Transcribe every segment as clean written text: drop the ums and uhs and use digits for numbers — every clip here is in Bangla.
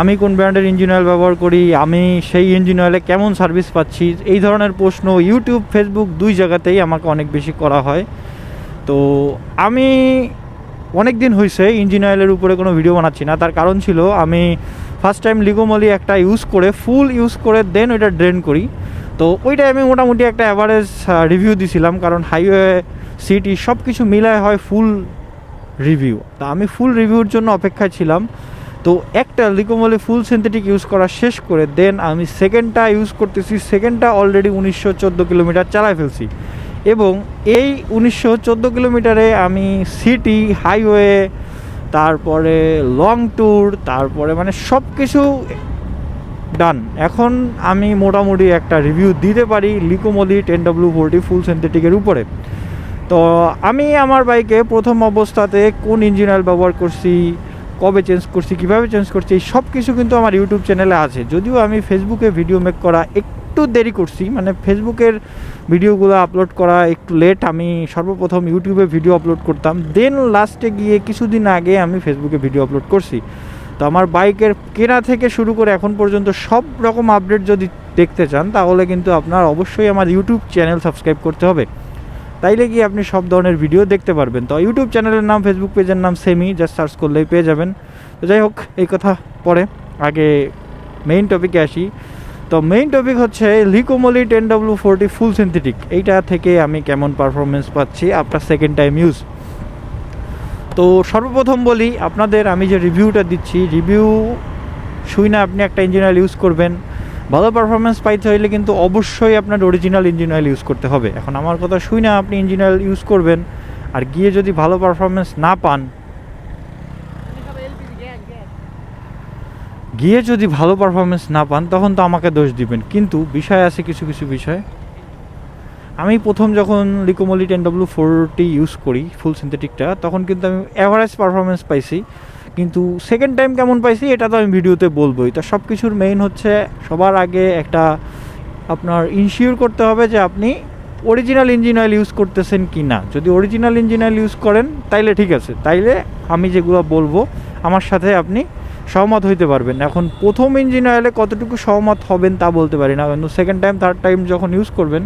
আমি কোন ব্র্যান্ডের ইঞ্জিন অয়েল ব্যবহার করি, আমি সেই ইঞ্জিন অয়েলে কেমন সার্ভিস পাচ্ছি, এই ধরনের প্রশ্ন ইউটিউব ফেসবুক দুই জায়গাতেই আমাকে অনেক বেশি করা হয়। তো আমি অনেক দিন হয়েছে ইঞ্জিন অয়েলের উপরে কোনো ভিডিও বানাচ্ছি না। তার কারণ ছিল আমি ফার্স্ট টাইম লিগোমলি একটা ইউজ করে ফুল ইউজ করে দেন ওইটা ড্রেন করি। তো ওইটাই আমি মোটামুটি একটা অ্যাভারেজ রিভিউ দিছিলাম, কারণ হাইওয়ে সিটি সব কিছু মিলায় হয় ফুল রিভিউ। তা আমি ফুল রিভিউর জন্য অপেক্ষায় ছিলাম। তো একটা লিগোমলি ফুল সিনথেটিক ইউজ করা শেষ করে দেন আমি সেকেন্ডটা ইউজ করতেছি। সেকেন্ডটা অলরেডি 1914 কিলোমিটার চালায় ফেলছি, এবং এই 1914 কিলোমিটারে আমি সিটি হাইওয়ে, তারপরে লং ট্যুর, তারপরে মানে সব কিছু ডান। এখন আমি মোটামুটি একটা রিভিউ দিতে পারি লিগোমলি 10W40 ফুল সিনথেটিকের উপরে। তো আমি আমার বাইকে প্রথম অবস্থাতে কোন ইঞ্জিন অয়েল ব্যবহার করছি, কবে চেঞ্জ করছি, কীভাবে চেঞ্জ করছি, এই সব কিছু কিন্তু আমার ইউটিউব চ্যানেলে আছে। যদিও আমি ফেসবুকে ভিডিও মেক করা একটু দেরি করছি, মানে ফেসবুকের ভিডিওগুলো আপলোড করা একটু লেট। আমি সর্বপ্রথম ইউটিউবে ভিডিও আপলোড করতাম, দেন লাস্টে গিয়ে কিছুদিন আগে আমি ফেসবুকে ভিডিও আপলোড করছি। তো আমার বাইকের কেনা থেকে শুরু করে এখন পর্যন্ত সব রকম আপডেট যদি দেখতে চান, তাহলে কিন্তু আপনার অবশ্যই আমার ইউটিউব চ্যানেল সাবস্ক্রাইব করতে হবে। তাইলে কি আপনি সব ধরনের ভিডিও দেখতে পারবেন। তো ইউটিউব চ্যানেলের নাম, ফেসবুক পেজের নাম সেমই, জাস্ট সার্চ করলেই পেয়ে যাবেন। তো যাই হোক, এই কথা পরে, আগে মেইন টপিকে আসি। তো মেইন টপিক হচ্ছে লিগোমলি 10W40 ফুল সিনথেটিক, এইটা থেকে আমি কেমন পারফরমেন্স পাচ্ছি আফটার সেকেন্ড টাইম ইউজ। তো সর্বপ্রথম বলি আপনাদের, আমি যে রিভিউটা দিচ্ছি, রিভিউ শুই না আপনি একটা ইঞ্জিন অয়েল ইউজ করবেন। ভালো পারফরমেন্স পাইতে হইলে কিন্তু অবশ্যই আপনার অরিজিনাল ইঞ্জিন অয়েল ইউজ করতে হবে। এখন আমার কথা শুই না আপনি ইঞ্জিন অয়েল ইউজ করবেন, আর গিয়ে যদি ভালো পারফরমেন্স না পান, তখন তো আমাকে দোষ দিবেন। কিন্তু বিষয় আছে কিছু কিছু বিষয়। আমি প্রথম যখন লিগোমলি 10W40 ইউজ করি ফুল সিনথেটিকটা, তখন কিন্তু আমি অ্যাভারেজ পারফরমেন্স পাইছি। কিন্তু সেকেন্ড টাইম কেমন পাইছি এটা তো আমি ভিডিওতে বলবোই। তো সব কিছুর মেইন হচ্ছে সবার আগে একটা আপনার ইনশিওর করতে হবে যে আপনি অরিজিনাল ইঞ্জিন অয়েল ইউজ করতেছেন কি না। যদি অরিজিনাল ইঞ্জিন অয়েল ইউজ করেন তাইলে ঠিক আছে, তাইলে আমি যেগুলো বলবো আমার সাথে আপনি সহমত হইতে পারবেন। এখন প্রথম ইঞ্জিন অয়েলে কতটুকু সহমত হবেন তা বলতে পারি না, কিন্তু সেকেন্ড টাইম থার্ড টাইম যখন ইউজ করবেন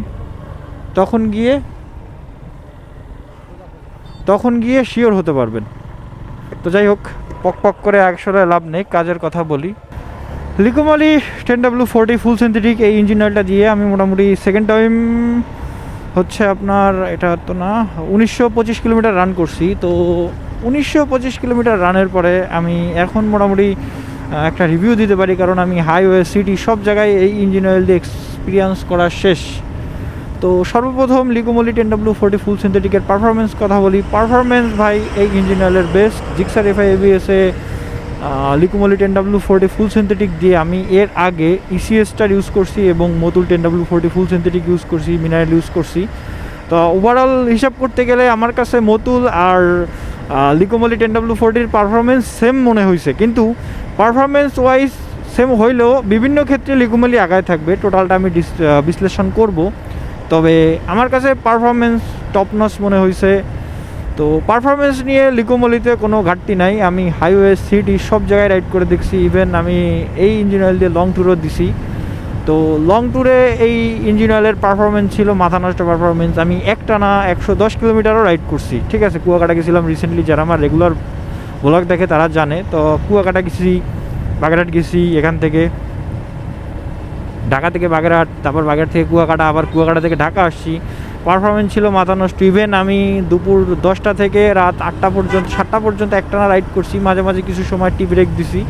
তখন গিয়ে শিওর হতে পারবেন। তো যাই হোক, পক করে আসলে লাভ নেই, কাজের কথা বলি। লিগোমলি 10W40 ফুল সিনথেটিক এই ইঞ্জিন অয়েলটা দিয়ে আমি মোটামুটি সেকেন্ড টাইম হচ্ছে আপনার, এটা তো না, 1925 কিলোমিটার রান করছি। তো 1925 কিলোমিটার রানের পরে আমি এখন মোটামুটি একটা রিভিউ দিতে পারি, কারণ আমি হাইওয়ে সিটি সব জায়গায় এই ইঞ্জিন অয়েল দিয়ে এক্সপিরিয়েন্স করা শেষ। তো সর্বপ্রথম লিগোমলি 10W40 ফুল সিনথেটিকের পারফরমেন্স কথা বলি। পারফরমেন্স ভাই এই ইঞ্জিন অয়েলের বেস্ট। জিক্সার FI ABS-এ লিগোমলি 10W40 ফুল সিনথেটিক দিয়ে আমি এর আগে ECS স্টার ইউজ করছি, এবং Motul 10W40 full synthetic use করছি, মিনারেল ইউজ করছি। তো ওভারঅল হিসাব করতে গেলে আমার কাছে মতুল আর লিগোমলি 10W40-র পারফরমেন্স সেম মনে হয়েছে। কিন্তু পারফরমেন্স ওয়াইজ সেম হইলেও বিভিন্ন ক্ষেত্রে লিগোমলি আগায় থাকবে, টোটালটা আমি বিশ্লেষণ করব। তবে আমার কাছে পারফরমেন্স টপ নচ মনে হয়েছে। তো পারফরমেন্স নিয়ে লিগোমলিতে কোনো ঘাটতি নাই। আমি হাইওয়ে সিটি সব জায়গায় রাইড করে দেখছি, ইভেন আমি এই ইঞ্জিন অয়েল দিয়ে লং ট্যুরও দিছি। তো লং ট্যুরে এই ইঞ্জিন অয়েলের পারফরমেন্স ছিল মাথা নষ্ট পারফরমেন্স। আমি একটানা 110 কিলোমিটারও রাইড করছি। ঠিক আছে, কুয়াকাটা গেছিলাম রিসেন্টলি, যারা আমার রেগুলার ব্লগ দেখে তারা জানে। তো কুয়াকাটা গেছি, বাগেরহাট গেছি, এখান থেকে ঢাকা থেকে বাগেরহাট, তারপর বাগেরহাট থেকে কুয়াকাটা, আবার কুয়াকাটা থেকে ঢাকা আসছি। পারফরমেন্স ছিল মাথা নষ্ট। ইভেন আমি দুপুর 10টা থেকে রাত 8টা পর্যন্ত 7টা পর্যন্ত একটানা রাইড করছি। মাঝে মাঝে কিছু সময় টি ব্রেক দিছি,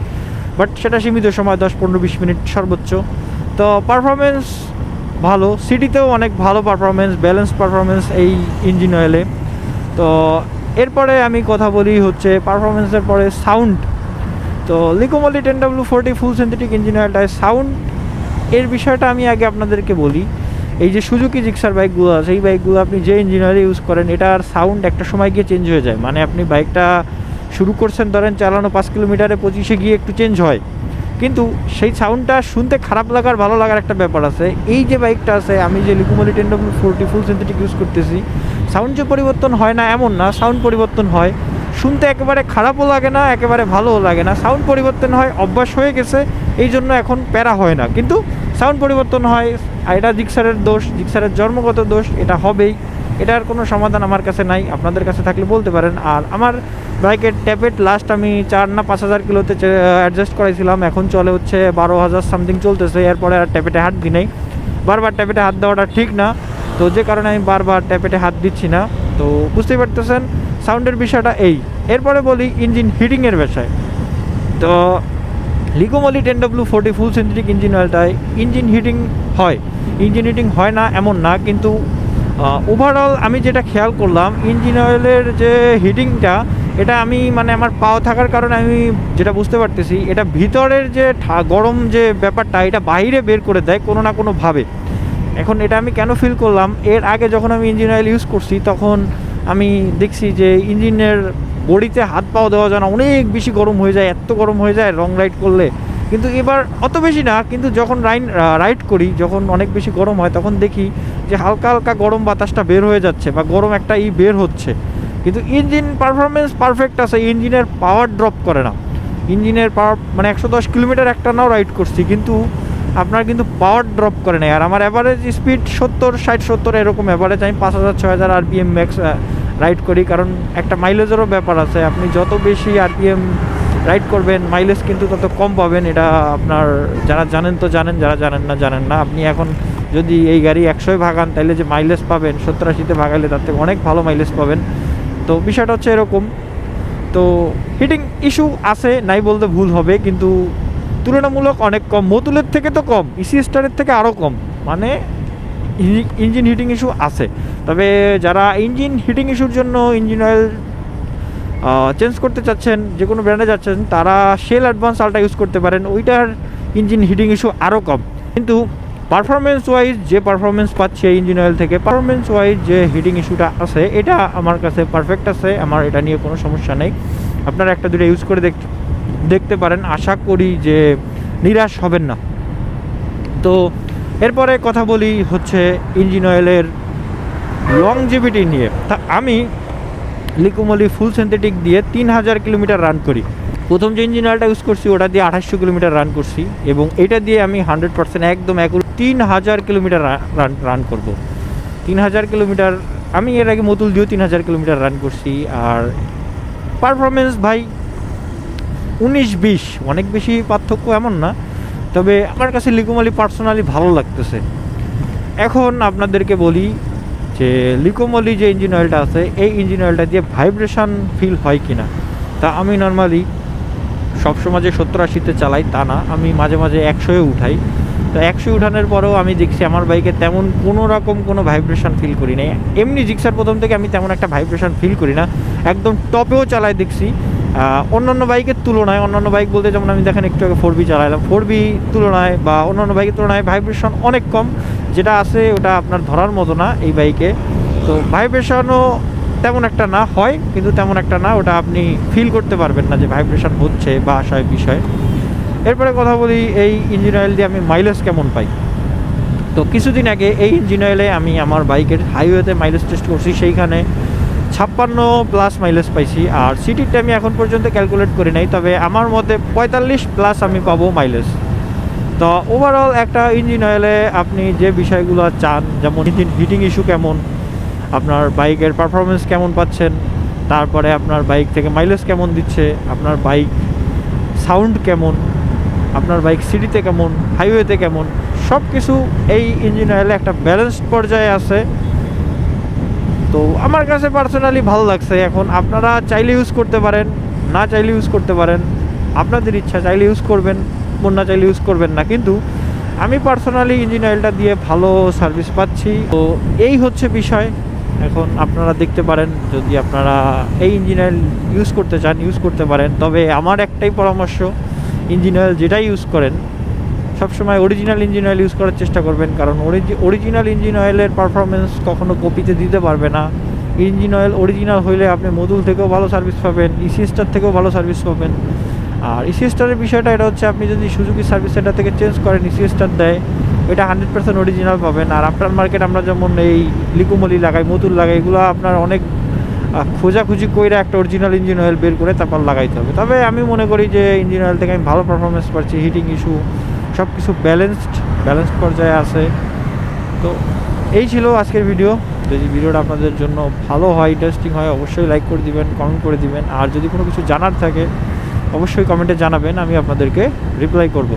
বাট সেটা সীমিত সময়, 10-15-20 মিনিট সর্বোচ্চ। তো পারফরমেন্স ভালো। সিটিতেও অনেক ভালো পারফরমেন্স, ব্যালেন্স পারফরমেন্স এই ইঞ্জিন অয়েলে। তো এরপরে আমি কথা বলি হচ্ছে পারফরমেন্সের পরে সাউন্ড। তো Liqui Moly 10W40 full synthetic engine অয়েলটায় সাউন্ড এর বিষয়টা আমি আগে আপনাদেরকে বলি। এই যে সুজুকি জিক্সার বাইকগুলো আছে, এই বাইকগুলো আপনি যে ইঞ্জিন অয়েল ইউজ করেন, এটার সাউন্ড একটা সময় গিয়ে চেঞ্জ হয়ে যায়। মানে আপনি বাইকটা শুরু করছেন, ধরেন চালানো 5 কিলোমিটারে 25-এ গিয়ে একটু চেঞ্জ হয়, কিন্তু সেই সাউন্ডটা শুনতে খারাপ লাগার ভালো লাগার একটা ব্যাপার আছে। এই যে বাইকটা আছে, আমি যে লিগোমলি 10W40 ফুল সিনথেটিক ইউজ করতেছি, সাউন্ড যে পরিবর্তন হয় না এমন না, সাউন্ড পরিবর্তন হয়। শুনতে একেবারে খারাপও লাগে না, একেবারে ভালোও লাগে না। সাউন্ড পরিবর্তন হয়, অভ্যাস হয়ে গেছে, এই জন্য এখন প্যারা হয় না। কিন্তু সাউন্ড পরিবর্তন হয়, আর এটা জিক্সারের দোষ, জিক্সারের জন্মগত দোষ, এটা হবেই। এটার কোনো সমাধান আমার কাছে নাই, আপনাদের কাছে থাকলে বলতে পারেন। আর আমার বাইকের ট্যাপেট লাস্ট আমি 4 না 5,000 কিলোতে অ্যাডজাস্ট করাইছিলাম, এখন চলে হচ্ছে 12,000 সামথিং চলতেছে। এরপরে আর ট্যাপেটে হাত দিই নাই। বারবার ট্যাপেটে হাত দেওয়াটা ঠিক না, তো যে কারণে আমি বারবার ট্যাপেটে হাত দিচ্ছি না। তো বুঝতেই পারতেছেন সাউন্ডের বিষয়টা এই। এরপরে বলি ইঞ্জিন হিটিংয়ের বিষয়। তো Liqui Moly 10W40 full synthetic engine অয়েলটায় ইঞ্জিন হিটিং হয়, ইঞ্জিন হিটিং হয় না এমন না, কিন্তু ওভারঅল আমি যেটা খেয়াল করলাম ইঞ্জিন অয়েলের যে হিটিংটা, এটা আমি মানে আমার পাও থাকার কারণে আমি যেটা বুঝতে পারতেছি, এটা ভিতরের যে গরম যে ব্যাপারটা, এটা বাইরে বের করে দেয় কোনো না কোনোভাবে। এখন এটা আমি কেন ফিল করলাম, এর আগে যখন আমি ইঞ্জিন অয়েল ইউজ করছি তখন আমি দেখছি যে ইঞ্জিনের বডিতে হাত পাও দেওয়া যায় না, অনেক বেশি গরম হয়ে যায়, এত গরম হয়ে যায় লং রাইড করলে। কিন্তু এবার অত বেশি না, কিন্তু যখন রাইড করি, যখন অনেক বেশি গরম হয়, তখন দেখি যে হালকা হালকা গরম বাতাসটা বের হয়ে যাচ্ছে বা গরম একটা বের হচ্ছে। কিন্তু ইঞ্জিন পারফরমেন্স পারফেক্ট আছে, ইঞ্জিনের পাওয়ার ড্রপ করে না। ইঞ্জিনের পাওয়ার মানে 110 কিলোমিটার একটা নাও রাইড করছি, কিন্তু আপনার কিন্তু পাওয়ার ড্রপ করে না। আর আমার অ্যাভারেজ স্পিড 70 এরকম অ্যাভারেজ। আমি 5,000-6,000 RPM ম্যাক্স রাইড করি, কারণ একটা মাইলেজেরও ব্যাপার আছে। আপনি যত বেশি RPM রাইড করবেন মাইলেজ কিন্তু তত কম পাবেন। এটা আপনার যারা জানেন তো জানেন, যারা জানেন না। আপনি এখন যদি এই গাড়ি 100 ভাগান, তাহলে যে মাইলেজ পাবেন 70-80-তে ভাগাইলে তার থেকে অনেক ভালো মাইলেজ পাবেন। তো বিষয়টা হচ্ছে এরকম। তো হিটিং ইস্যু আছে নাই বলতে ভুল হবে, কিন্তু তুলনামূলক অনেক কম। মতুলের থেকে তো কম, ইসি স্টারের থেকে আরও কম। মানে ইঞ্জিন হিটিং ইস্যু আছে। তবে যারা ইঞ্জিন হিটিং ইস্যুর জন্য ইঞ্জিন অয়েল চেঞ্জ করতে চাচ্ছেন, যে কোনো ব্র্যান্ডে যাচ্ছেন, তারা শেল অ্যাডভান্স আলটা ইউজ করতে পারেন। ওইটার ইঞ্জিন হিটিং ইস্যু আরও কম। কিন্তু পারফরমেন্স ওয়াইজ যে পারফরমেন্স পাচ্ছে এই ইঞ্জিন অয়েল থেকে, পারফরমেন্স ওয়াইজ যে হিটিং ইস্যুটা আছে, এটা আমার কাছে পারফেক্ট আছে। আমার এটা নিয়ে কোনো সমস্যা নেই। আপনারা একটা দুটো ইউজ করে দেখতে পারেন, আশা করি যে নিরাশ হবেন না। তো এরপরে কথা বলি হচ্ছে ইঞ্জিন অয়েলের লংজিভিটি নিয়ে। তা আমি লিকোমলি ফুল সিনথেটিক দিয়ে 3,000 কিলোমিটার রান করি। প্রথম যে ইঞ্জিন অয়েলটা ইউজ করছি ওটা দিয়ে 2800 কিলোমিটার রান করছি, এবং এটা দিয়ে আমি 100% একদম 3,000 কিলোমিটার রান করব। 3,000 কিলোমিটার আমি এর আগে মতুল দিয়েও 3,000 কিলোমিটার রান করছি। আর পারফরমেন্স ভাই 19-20, অনেক বেশি পার্থক্য এমন না, তবে আমার কাছে লিকোমলি পার্সোনালি ভালো লাগতেছে। এখন আপনাদেরকে বলি যে লিকোমলি যে ইঞ্জিন অয়েলটা আছে, এই ইঞ্জিন অয়েলটা দিয়ে ভাইব্রেশন ফিল হয় কি না। তা আমি নর্মালি সবসময় যে 70-80-তে চালাই তা না, আমি মাঝে মাঝে 100-এ উঠাই। তো 100 উঠানোর পরেও আমি দেখছি আমার বাইকে তেমন কোনো রকম কোনো ভাইব্রেশন ফিল করি না। এমনি জিক্সার প্রথম থেকে আমি তেমন একটা ভাইব্রেশন ফিল করি না, একদম টপেও চালাই দেখছি। অন্যান্য বাইকের তুলনায়, অন্যান্য বাইক বলতে যেমন আমি দেখেন একটু আগে 4B চালাইলাম, 4B তুলনায় বা অন্যান্য বাইকের তুলনায় ভাইব্রেশন অনেক কম। যেটা আছে ওটা আপনার ধরার মতো না এই বাইকে। তো ভাইব্রেশনও তেমন একটা না হয়, কিন্তু তেমন একটা না, ওটা আপনি ফিল করতে পারবেন না যে ভাইব্রেশন হচ্ছে বা আশয় বিষয়। এরপরে কথা বলি এই ইঞ্জিন অয়েল দিয়ে আমি মাইলেজ কেমন পাই। তো কিছুদিন আগে এই ইঞ্জিন অয়েলে আমি আমার বাইকের হাইওয়েতে মাইলেজ টেস্ট করছি, সেইখানে 56+ মাইলেজ পাইছি। আর সিটিতে আমি এখন পর্যন্ত ক্যালকুলেট করি নাই, তবে আমার মতে 45+ আমি পাবো মাইলেজ। তো ওভারঅল একটা ইঞ্জিন অয়েলে আপনি যে বিষয়গুলো চান, যেমন ইঞ্জিন হিটিং ইস্যু কেমন, আপনার বাইকের পারফরমেন্স কেমন পাচ্ছেন, তারপরে আপনার বাইক থেকে মাইলেজ কেমন দিচ্ছে, আপনার বাইক সাউন্ড কেমন, আপনার বাইক সিটিতে কেমন, হাইওয়েতে কেমন, সব কিছু এই ইঞ্জিন অয়েলে একটা ব্যালেন্সড পর্যায়ে আছে। তো আমার কাছে পার্সোনালি ভালো লাগছে। এখন আপনারা চাইলে ইউজ করতে পারেন, না চাইলে ইউজ করতে পারেন, আপনাদের ইচ্ছা, চাইলে ইউজ করবেন, মন না চাইলে ইউজ করবেন না। কিন্তু আমি পার্সোনালি ইঞ্জিন অয়েলটা দিয়ে ভালো সার্ভিস পাচ্ছি। তো এই হচ্ছে বিষয়। এখন আপনারা দেখতে পারেন, যদি আপনারা এই ইঞ্জিন অয়েল ইউজ করতে চান ইউজ করতে পারেন। তবে আমার একটাই পরামর্শ, ইঞ্জিন অয়েল যেটাই ইউজ করেন সবসময় অরিজিনাল ইঞ্জিন অয়েল ইউজ করার চেষ্টা করবেন, কারণ অরিজিনাল ইঞ্জিন অয়েলের পারফরমেন্স কখনো কপিতে দিতে পারবে না। ইঞ্জিন অয়েল অরিজিনাল হইলে আপনি মদুল থেকেও ভালো সার্ভিস পাবেন, ইসি স্টার থেকেও ভালো সার্ভিস পাবেন। আর ইসি স্টারের বিষয়টা এটা হচ্ছে, আপনি যদি সুজুকি সার্ভিস সেন্টার থেকে চেঞ্জ করেন, ইসি স্টার দেয়, এটা 100% অরিজিনাল পাবেন। আর আফটার মার্কেট আমরা যেমন এই লিকোমলি লাগাই, মতুল লাগাই, এগুলো আপনার অনেক খোঁজাখুঁজি করে একটা অরিজিনাল ইঞ্জিন অয়েল বের করে তারপর লাগাইতে হবে। তবে আমি মনে করি যে ইঞ্জিন অয়েল থেকে আমি ভালো পারফরমেন্স পাচ্ছি, হিটিং ইস্যু সব কিছু ব্যালেন্সড পর্যায়ে আছে। তো এই ছিল আজকের ভিডিও। যদি ভিডিওটা আপনাদের জন্য ভালো হয়, ইন্টারেস্টিং হয়, অবশ্যই লাইক করে দিবেন, কমেন্ট করে দিবেন। আর যদি কোনো কিছু জানার থাকে অবশ্যই কমেন্টে জানাবেন, আমি আপনাদেরকে রিপ্লাই করব।